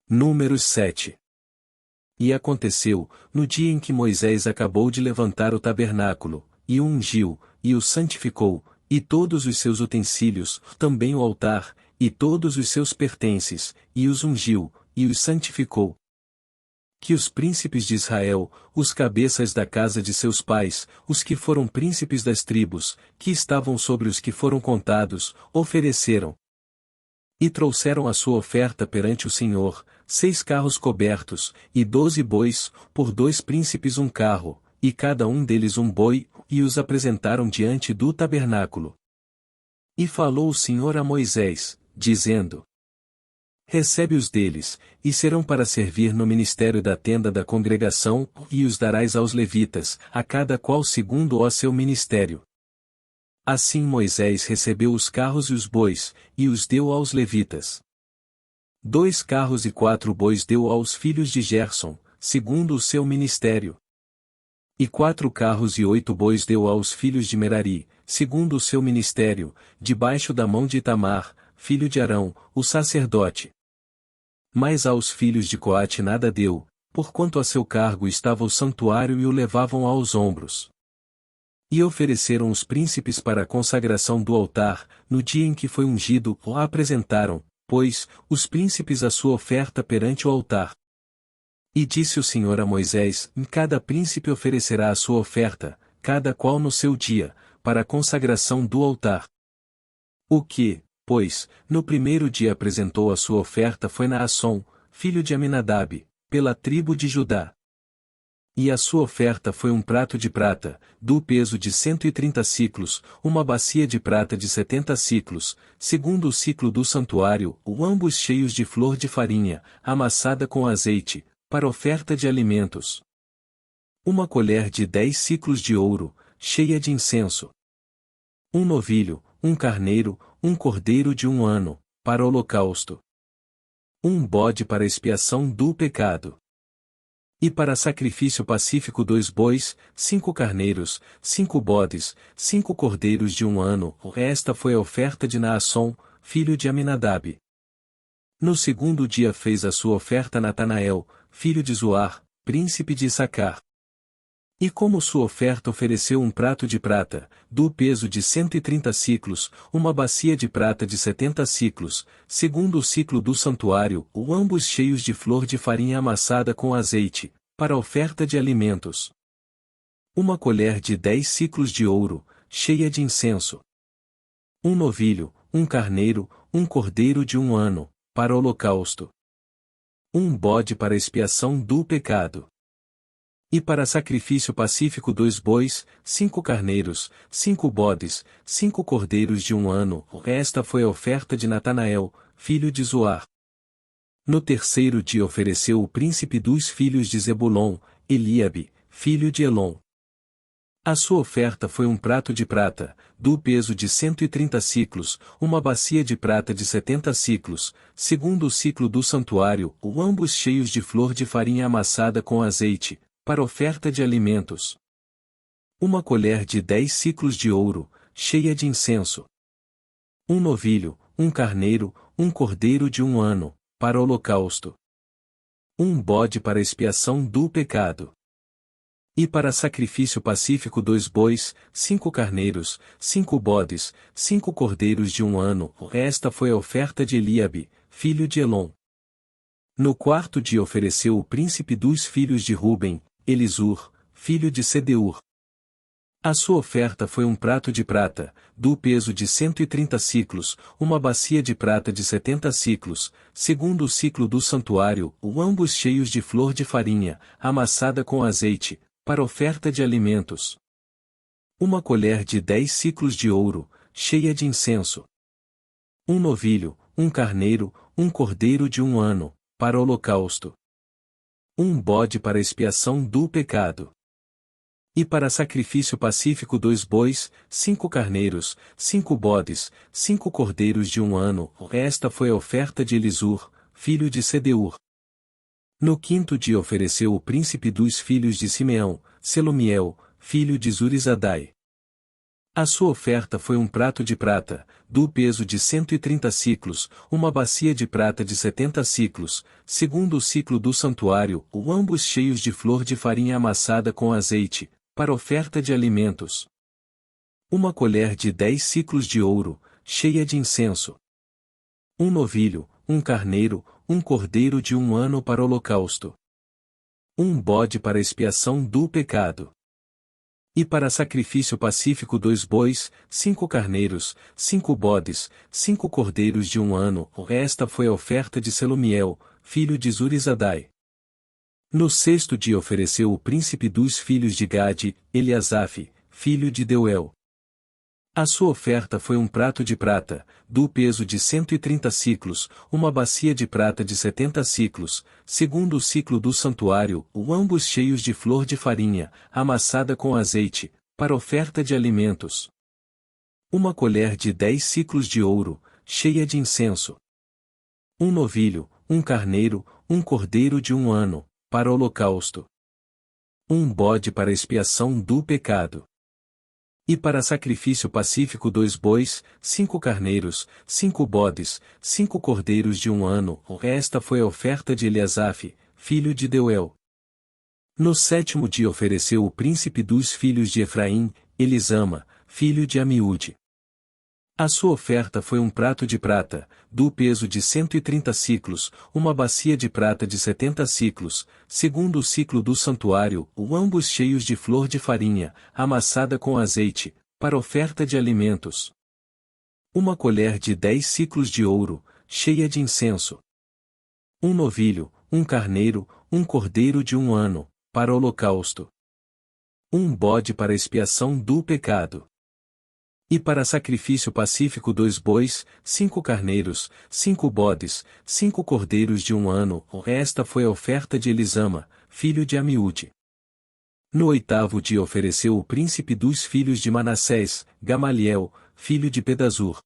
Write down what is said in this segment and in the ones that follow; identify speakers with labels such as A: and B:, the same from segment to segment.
A: Números 7. E aconteceu, no dia em que Moisés acabou de levantar o tabernáculo, e o ungiu, e o santificou, e todos os seus utensílios, também o altar, e todos os seus pertences, e os ungiu, e os santificou. Que os príncipes de Israel, os cabeças da casa de seus pais, os que foram príncipes das tribos, que estavam sobre os que foram contados, ofereceram. E trouxeram a sua oferta perante o Senhor, 6 carros cobertos, e 12 bois, por 2 príncipes um carro, e cada um deles um boi, e os apresentaram diante do tabernáculo. E falou o Senhor a Moisés, dizendo: Recebe-os deles, e serão para servir no ministério da tenda da congregação, e os darás aos levitas, a cada qual segundo o seu ministério. Assim Moisés recebeu os carros e os bois, e os deu aos levitas. 2 carros e 4 bois deu aos filhos de Gerson, segundo o seu ministério. E 4 carros e 8 bois deu aos filhos de Merari, segundo o seu ministério, debaixo da mão de Itamar, filho de Arão, o sacerdote. Mas aos filhos de Coate nada deu, porquanto a seu cargo estava o santuário e o levavam aos ombros. E ofereceram os príncipes para a consagração do altar, no dia em que foi ungido, o apresentaram, pois, os príncipes a sua oferta perante o altar. E disse o Senhor a Moisés: Cada príncipe oferecerá a sua oferta, cada qual no seu dia, para a consagração do altar. O que, pois, no primeiro dia apresentou a sua oferta foi Naasson, filho de Aminadab, pela tribo de Judá. E a sua oferta foi um prato de prata, do peso de 130 siclos, uma bacia de prata de 70 siclos, segundo o ciclo do santuário, ambos cheios de flor de farinha, amassada com azeite, para oferta de alimentos. Uma colher de 10 siclos de ouro, cheia de incenso. Um novilho, um carneiro, um cordeiro de 1 ano, para holocausto. Um bode para expiação do pecado. E para sacrifício pacífico 2 bois, 5 carneiros, 5 bodes, 5 cordeiros de 1 ano, esta foi a oferta de Naasson, filho de Aminadab. No segundo dia fez a sua oferta Natanael, filho de Zoar, príncipe de Issacar. E como sua oferta ofereceu um prato de prata, do peso de 130 siclos, uma bacia de prata de 70 siclos, segundo o ciclo do santuário, ambos cheios de flor de farinha amassada com azeite, para a oferta de alimentos. Uma colher de 10 siclos de ouro, cheia de incenso. Um novilho, um carneiro, um cordeiro de 1 ano, para holocausto. Um bode para expiação do pecado. E para sacrifício pacífico 2 bois, 5 carneiros, 5 bodes, 5 cordeiros de 1 ano, esta foi a oferta de Natanael, filho de Zoar. No terceiro dia ofereceu o príncipe dos filhos de Zebulon, Eliabe, filho de Elon. A sua oferta foi um prato de prata, do peso de 130 siclos, uma bacia de prata de 70 siclos, segundo o ciclo do santuário, ambos cheios de flor de farinha amassada com azeite, para oferta de alimentos. Uma colher de 10 siclos de ouro, cheia de incenso. Um novilho, um carneiro, um cordeiro de 1 ano, para holocausto. Um bode para expiação do pecado. E para sacrifício pacífico 2 bois, 5 carneiros, 5 bodes, 5 cordeiros de 1 ano, esta foi a oferta de Eliabe, filho de Elon. No quarto dia ofereceu o príncipe dos filhos de Ruben, Elisur, filho de Sedeur. A sua oferta foi um prato de prata, do peso de 130 siclos, uma bacia de prata de 70 siclos, segundo o ciclo do santuário, ambos cheios de flor de farinha, amassada com azeite, para oferta de alimentos. Uma colher de 10 siclos de ouro, cheia de incenso. Um novilho, um carneiro, um cordeiro de 1 ano, para holocausto. Um bode para expiação do pecado. E para sacrifício pacífico 2 bois, 5 carneiros, 5 bodes, 5 cordeiros de 1 ano, esta foi a oferta de Elisur, filho de Sedeur. No quinto dia ofereceu o príncipe dos filhos de Simeão, Selomiel, filho de Zurizadai. A sua oferta foi um prato de prata, do peso de 130 siclos, uma bacia de prata de 70 siclos, segundo o ciclo do santuário, ambos cheios de flor de farinha amassada com azeite, para oferta de alimentos. Uma colher de 10 siclos de ouro, cheia de incenso. Um novilho, um carneiro, um cordeiro de 1 ano para holocausto. Um bode para expiação do pecado. E para sacrifício pacífico 2 bois, 5 carneiros, 5 bodes, 5 cordeiros de 1 ano, esta foi a oferta de Selumiel, filho de Zurizadai. No 6º dia ofereceu o príncipe dos filhos de Gade, Eliasaf, filho de Deuel. A sua oferta foi um prato de prata, do peso de 130 siclos, uma bacia de prata de 70 siclos, segundo o ciclo do santuário, ambos cheios de flor de farinha, amassada com azeite, para oferta de alimentos. Uma colher de 10 siclos de ouro, cheia de incenso. Um novilho, um carneiro, um cordeiro de 1 ano, para holocausto. Um bode para expiação do pecado. E para sacrifício pacífico 2 bois, 5 carneiros, 5 bodes, 5 cordeiros de 1 ano, esta foi a oferta de Eliasaf, filho de Deuel. No 7º dia ofereceu o príncipe dos filhos de Efraim, Elisama, filho de Amiúde. A sua oferta foi um prato de prata, do peso de 130 siclos, uma bacia de prata de 70 siclos, segundo o ciclo do santuário, ambos cheios de flor de farinha, amassada com azeite, para oferta de alimentos. Uma colher de 10 siclos de ouro, cheia de incenso. Um novilho, um carneiro, um cordeiro de 1 ano, para holocausto. Um bode para expiação do pecado. E para sacrifício pacífico 2 bois, 5 carneiros, 5 bodes, 5 cordeiros de 1 ano, esta foi a oferta de Elisama, filho de Amiúde. No 8º dia ofereceu o príncipe dos filhos de Manassés, Gamaliel, filho de Pedazur.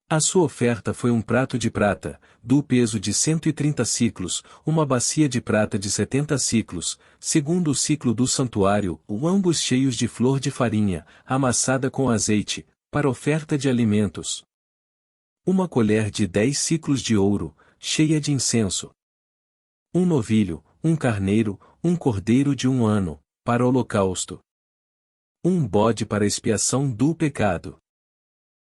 A: A sua oferta foi um prato de prata, do peso de 130 siclos, uma bacia de prata de 70 siclos, segundo o ciclo do santuário, ambos cheios de flor de farinha, amassada com azeite, para oferta de alimentos. Uma colher de 10 siclos de ouro, cheia de incenso. Um novilho, um carneiro, um cordeiro de 1 ano, para holocausto. Um bode para expiação do pecado.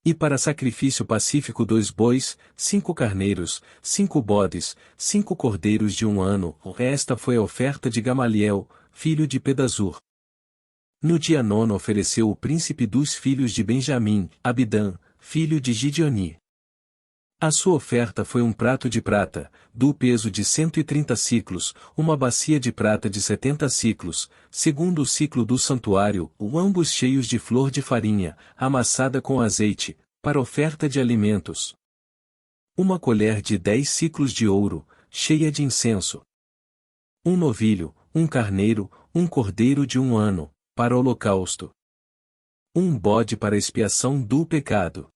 A: E para sacrifício pacífico 2 bois, 5 carneiros, 5 bodes, 5 cordeiros de 1 ano, esta foi a oferta de Gamaliel, filho de Pedazur. No dia 9º ofereceu o príncipe dos filhos de Benjamim, Abidã, filho de Gideoni. A sua oferta foi um prato de prata, do peso de 130 siclos, uma bacia de prata de 70 siclos, segundo o ciclo do santuário, ambos cheios de flor de farinha, amassada com azeite, para oferta de alimentos. Uma colher de 10 siclos de ouro, cheia de incenso. Um novilho, um carneiro, um cordeiro de 1 ano, para holocausto. Um bode para expiação do pecado.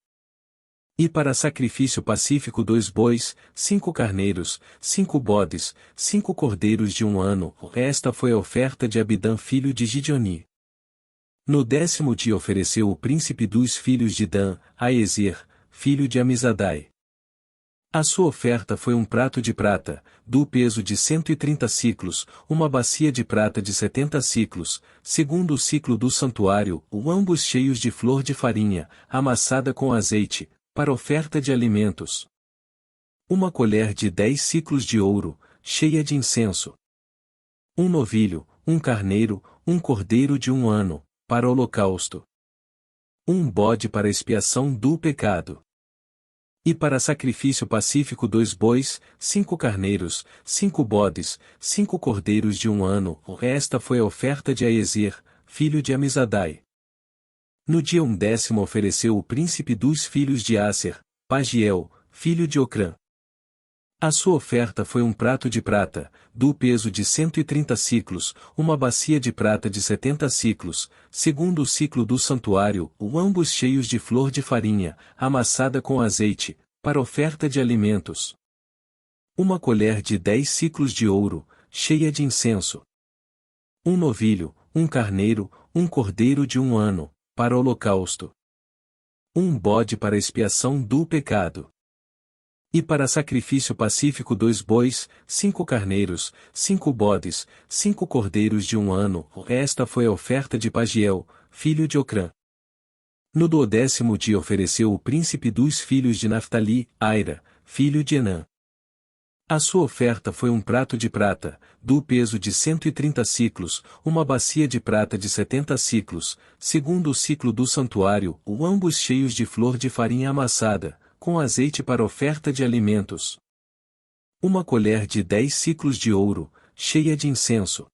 A: E para sacrifício pacífico 2 bois, 5 carneiros, 5 bodes, 5 cordeiros de 1 ano, esta foi a oferta de Abidã filho de Gideoni. No 10º dia ofereceu o príncipe dos filhos de Dan, Aezer, filho de Amizadai. A sua oferta foi um prato de prata, do peso de 130 siclos, uma bacia de prata de 70 siclos, segundo o ciclo do santuário, ambos cheios de flor de farinha, amassada com azeite, para oferta de alimentos. Uma colher de 10 siclos de ouro, cheia de incenso. Um novilho, um carneiro, um cordeiro de 1 ano, para holocausto. Um bode para expiação do pecado. E para sacrifício pacífico 2 bois, 5 carneiros, 5 bodes, 5 cordeiros de 1 ano, esta foi a oferta de Aezer, filho de Amizadai. No dia 10º ofereceu o príncipe dos filhos de Aser, Pagiel, filho de Ocrã. A sua oferta foi um prato de prata, do peso de 130 siclos, uma bacia de prata de 70 siclos, segundo o ciclo do santuário, ambos cheios de flor de farinha, amassada com azeite, para oferta de alimentos. Uma colher de 10 siclos de ouro, cheia de incenso. Um novilho, um carneiro, um cordeiro de 1 ano, para holocausto. Um bode para expiação do pecado. E para sacrifício pacífico 2 bois, 5 carneiros, 5 bodes, 5 cordeiros de 1 ano. Esta foi a oferta de Pagiel, filho de Ocrã. No 12º dia ofereceu o príncipe dos filhos de Naftali, Aira, filho de Enã. A sua oferta foi um prato de prata, do peso de 130 siclos, uma bacia de prata de 70 siclos, segundo o ciclo do santuário, ambos cheios de flor de farinha amassada, com azeite para oferta de alimentos. Uma colher de 10 siclos de ouro, cheia de incenso.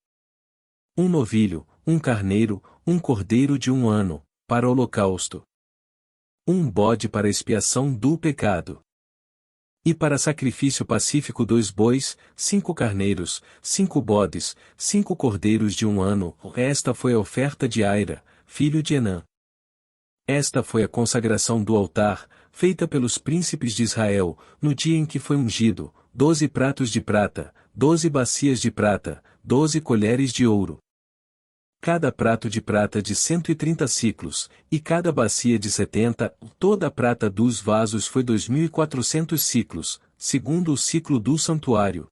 A: Um novilho, um carneiro, um cordeiro de 1 ano, para holocausto. Um bode para expiação do pecado. E para sacrifício pacífico 2 bois, 5 carneiros, 5 bodes, 5 cordeiros de 1 ano. Esta foi a oferta de Aira, filho de Enã. Esta foi a consagração do altar, feita pelos príncipes de Israel, no dia em que foi ungido, 12 pratos de prata, 12 bacias de prata, 12 colheres de ouro. Cada prato de prata de 130 siclos, e cada bacia de 70, toda a prata dos vasos foi 2.400 siclos, segundo o ciclo do santuário.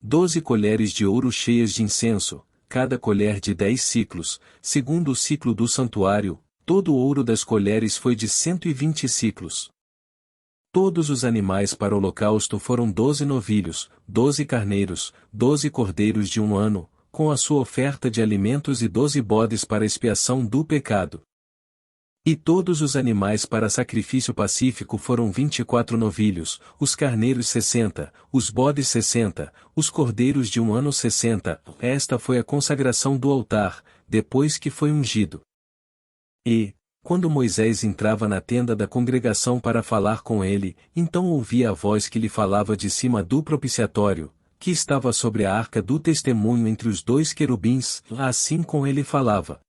A: 12 colheres de ouro cheias de incenso, cada colher de 10 siclos, segundo o ciclo do santuário. Todo o ouro das colheres foi de 120 siclos. Todos os animais para o holocausto foram 12 novilhos, 12 carneiros, 12 cordeiros de 1 ano, com a sua oferta de alimentos e 12 bodes para expiação do pecado. E todos os animais para sacrifício pacífico foram 24 novilhos, os carneiros 60, os bodes 60, os cordeiros de 1 ano 60. Esta foi a consagração do altar, depois que foi ungido. E, quando Moisés entrava na tenda da congregação para falar com ele, então ouvia a voz que lhe falava de cima do propiciatório, que estava sobre a arca do testemunho entre os 2 querubins, assim com ele falava.